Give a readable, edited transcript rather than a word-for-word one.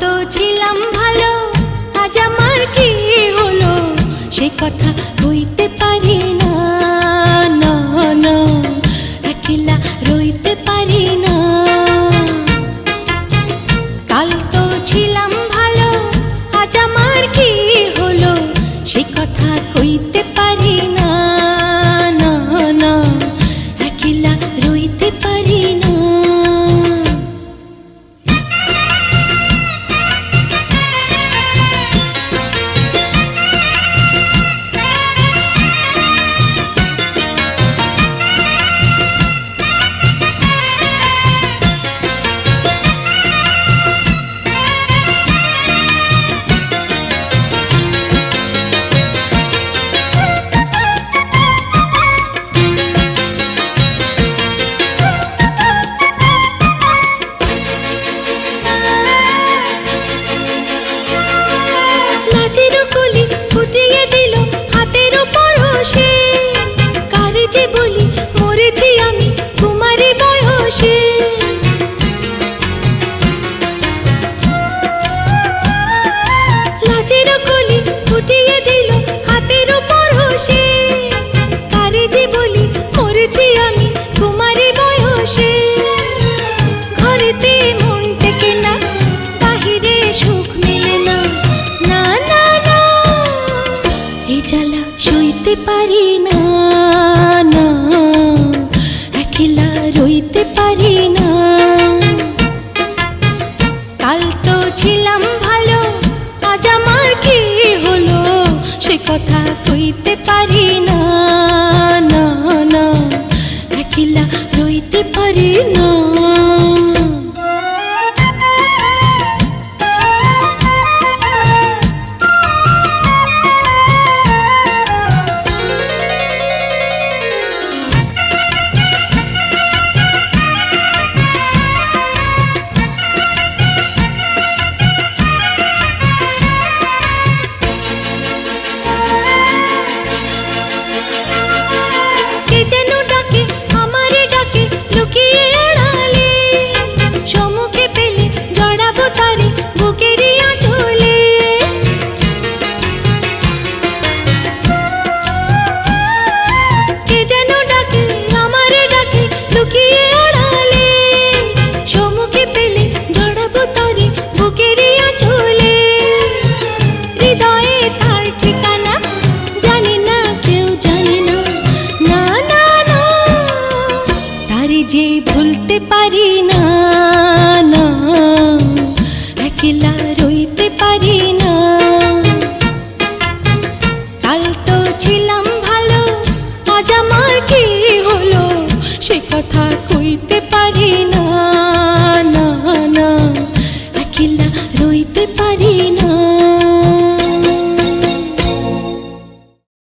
তো ছিলাম ভালো, আজ আমার কি হলো সে কথা কইতে পারি না, না না একলা রইতে পারি না। কাল তো ছিলাম ভালো, আজ আমার কি হলো সে কথা কইতে পারি না, না না একলা রইতে পারি না। সইতে পারি না, না একলা রইতে পারি না। কাল তো ছিলাম ভালো, আজ আমার কি হলো সে কথা কইতে পারি না, না না একলা রইতে পারি না। যে ভুলতে পারি না।